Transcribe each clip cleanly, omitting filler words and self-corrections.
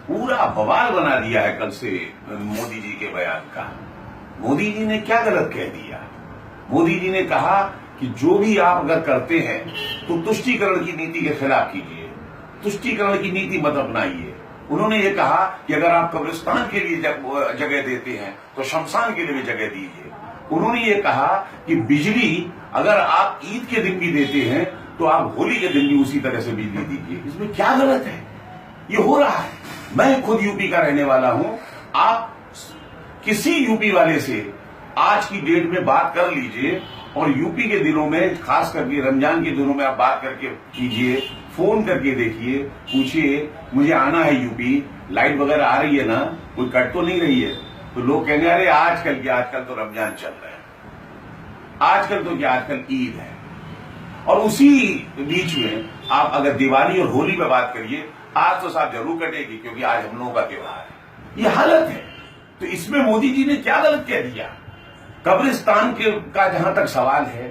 पूरा बवाल बना दिया है कल से मोदी जी के बयान का। मोदी जी ने क्या गलत कह दिया? मोदी जी ने कहा कि जो भी आप अगर करते हैं तो तुष्टीकरण की नीति के खिलाफ कीजिए, तुष्टीकरण की नीति मत अपनाइए। उन्होंने ये कहा कि अगर आप कब्रिस्तान के लिए जगह देते हैं तो शमशान के लिए भी जगह दीजिए। उन्होंने ये कहा कि बिजली अगर आप ईद के दिन भी देते हैं तो आप होली के दिन भी उसी तरह से बिजली दीजिए। इसमें क्या गलत है? ये हो रहा है। मैं खुद यूपी का रहने वाला हूं। आप किसी यूपी वाले से आज की डेट में बात कर लीजिए और यूपी के दिनों में, खास करके रमजान के दिनों में आप बात करके कीजिए, फोन करके देखिए, पूछिए मुझे आना है यूपी, लाइट वगैरह आ रही है ना, कोई कट तो नहीं रही है? तो लोग कहेंगे अरे आजकल तो रमजान चल रहा है, आजकल तो क्या, आजकल ईद है। और उसी बीच में आप अगर दिवाली और होली में बात करिए, आज तो साहब जरूर कटेगी क्योंकि आज हम लोगों का त्योहार है। ये हालत है। तो इसमें मोदी जी ने क्या गलत कह दिया? कब्रिस्तान का जहां तक सवाल है,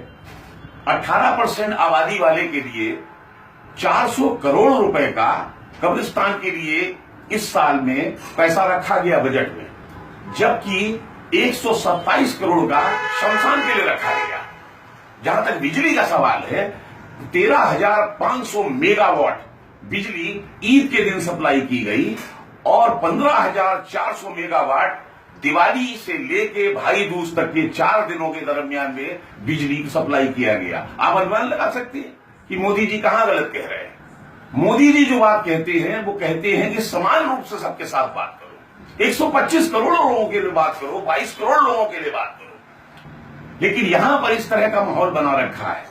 18% आबादी वाले के लिए 400 करोड़ रुपए का कब्रिस्तान के लिए इस साल में पैसा रखा गया बजट में, जबकि 127 करोड़ का शमशान के लिए रखा गया। जहां तक बिजली का सवाल है, 13,500 मेगावाट बिजली ईद के दिन सप्लाई की गई और 15,400 मेगावाट दिवाली से लेके भाई दूज तक के 4 दिनों के दरमियान में बिजली सप्लाई किया गया। आप अनुमान लगा सकते हैं कि मोदी जी कहां गलत कह रहे हैं। मोदी जी जो बात कहते हैं वो कहते हैं कि समान रूप से सबके साथ बात करो, 125 करोड़ लोगों के लिए बात करो, 22 करोड़ लोगों के लिए बात करो। लेकिन यहां पर इस तरह का माहौल बना रखा है।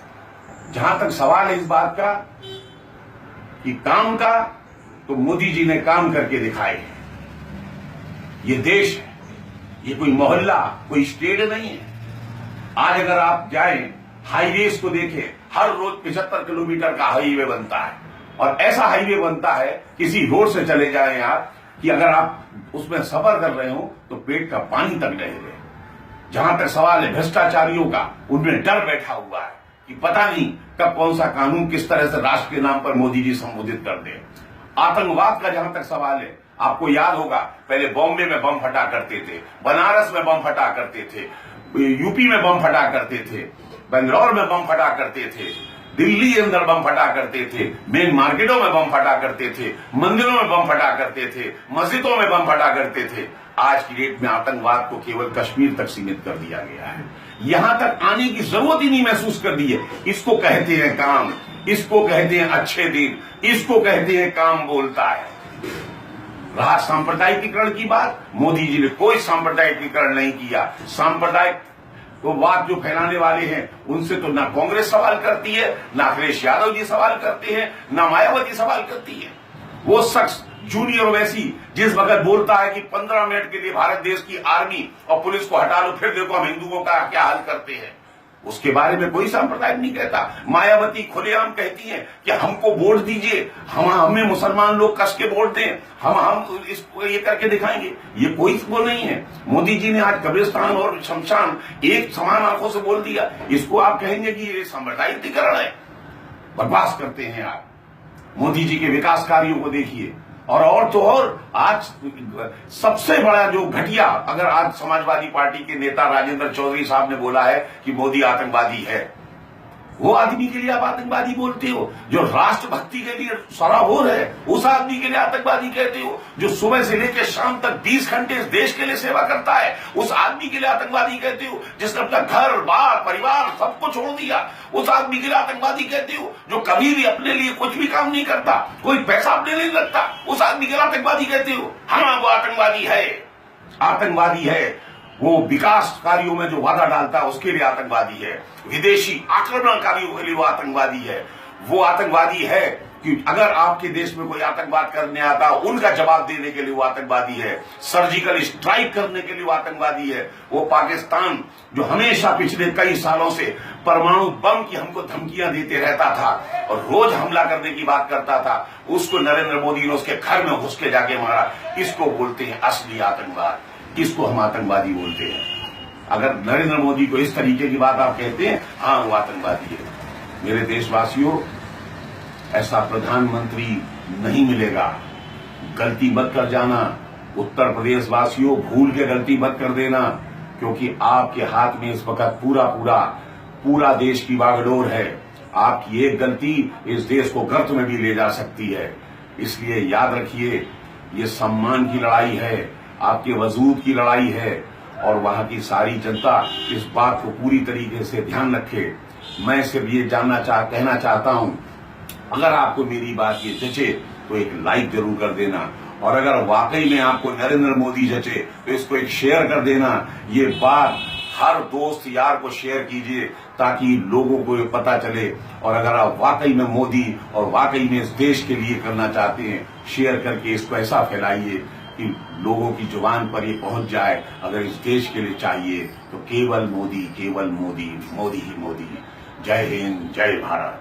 जहां तक सवाल है इस बात का कि काम का, तो मोदी जी ने काम करके दिखाए हैं। ये देश है, ये कोई मोहल्ला, कोई स्टेट नहीं है। आज अगर आप जाएं, हाईवेज को देखें, हर रोज 75 किलोमीटर का हाईवे बनता है और ऐसा हाईवे बनता है, किसी रोड से चले जाएं आप, कि अगर आप उसमें सफर कर रहे हो तो पेट का पानी तक नहीं रहे। जहां तक सवाल है भ्रष्टाचारियों का, उनमें डर बैठा हुआ है कि पता नहीं कब कौन सा कानून किस तरह से राष्ट्र के नाम पर मोदी जी संबोधित कर दे। आतंकवाद का जहां तक सवाल है, आपको याद होगा पहले बॉम्बे में बम फटा करते थे, बनारस में बम फटा करते थे, यूपी में बम फटा करते थे, बेंगलोर में बम फटा करते थे, दिल्ली के अंदर बम फटा करते थे, मेन मार्केटों में बम फटा करते थे, मंदिरों में बम फटा करते थे, मस्जिदों में बम फटा करते थे। आज की डेट में आतंकवाद को केवल कश्मीर तक सीमित कर दिया गया है। यहां तक आने की जरूरत ही नहीं महसूस कर दी है। इसको कहते हैं काम, इसको कहते हैं अच्छे दिन, इसको कहते हैं काम बोलता है। रहा सांप्रदायिकीकरण की बात, मोदी जी ने कोई सांप्रदायिकीकरण नहीं किया। सांप्रदायिक वो बात जो फैलाने वाले हैं उनसे तो ना कांग्रेस सवाल करती है, ना अखिलेश यादव जी सवाल करते हैं, ना मायावती सवाल करती है। वो शख्स जूनियर वैसी जिस वक्त बोलता है कि 15 मिनट के लिए भारत देश की आर्मी और पुलिस को हटा लो, फिर देखो हम हिंदुओं का क्या हाल करते हैं, उसके बारे में कोई सांप्रदायिक नहीं कहता। मायावती खुलेआम कहती है कि हमको वोट दीजिए, हमें मुसलमान लोग कस के वोट दें, हम इसको ये करके दिखाएंगे। ये कोई वो नहीं है। मोदी जी ने आज कब्रिस्तान और शमशान एक समान आंखों से बोल दिया। इसको आप कहेंगे कि ये सांप्रदायिकीकरण है? बकवास करते हैं आप। मोदी जी के विकास कार्यों को देखिए। और तो और आज सबसे बड़ा जो घटिया, अगर आज समाजवादी पार्टी के नेता राजेंद्र चौधरी साहब ने बोला है कि मोदी आतंकवादी है, वो आदमी के लिए आप आतंकवादी बोलते हो? जो राष्ट्रभक्ति के लिए सराबोर है, उस आदमी के लिए आतंकवादी कहते हो? जो सुबह से लेकर शाम तक 20 घंटे इस देश के लिए सेवा करता है, उस आदमी के लिए आतंकवादी कहते हो? जिसने अपना घर बार परिवार सबको छोड़ दिया, उस आदमी के लिए आतंकवादी कहते हो? जो कभी भी अपने लिए कुछ भी काम नहीं करता, कोई पैसा अपने लिए लगता, उस आदमी के लिए आतंकवादी कहते हो? हाँ, वो आतंकवादी है। आतंकवादी है वो विकास कार्यों में जो वादा डालता है उसके लिए आतंकवादी है। विदेशी आक्रमणकारियों के लिए वो आतंकवादी है। वो आतंकवादी है कि अगर आपके देश में कोई आतंकवाद करने आता, उनका जवाब देने के लिए वो आतंकवादी है। सर्जिकल स्ट्राइक करने के लिए वो आतंकवादी है। वो पाकिस्तान जो हमेशा पिछले कई सालों से परमाणु बम की हमको धमकियां देते रहता था और रोज हमला करने की बात करता था, उसको नरेंद्र मोदी ने उसके घर में घुस के जाके मारा। इसको बोलते हैं असली आतंकवाद। किसको हम आतंकवादी बोलते हैं? अगर नरेंद्र मोदी को इस तरीके की बात आप कहते हैं, हाँ वो आतंकवादी है। मेरे देशवासियों, ऐसा प्रधानमंत्री नहीं मिलेगा गलती मत कर जाना, उत्तर प्रदेश वासियों भूल के गलती मत कर देना, क्योंकि आपके हाथ में इस वक्त पूरा देश की बागडोर है। आपकी एक गलती इस देश को गर्त में भी ले जा सकती है। इसलिए याद रखिए, ये सम्मान की लड़ाई है, आपके वजूद की लड़ाई है, और वहां की सारी जनता इस बात को पूरी तरीके से ध्यान रखे। मैं सिर्फ ये कहना चाहता हूं, अगर आपको मेरी बात ये जचे तो एक लाइक जरूर कर देना, और अगर वाकई में आपको नरेंद्र मोदी जचे तो इसको एक शेयर कर देना। ये बात हर दोस्त यार को शेयर कीजिए ताकि लोगों को ये पता चले। और अगर आप वाकई में मोदी और वाकई में इस देश के लिए करना चाहते हैं, शेयर करके इसको ऐसा फैलाइए कि लोगों की जुबान पर ये पहुंच जाए। अगर इस देश के लिए चाहिए तो केवल मोदी, मोदी ही मोदी। जय हिंद, जय भारत।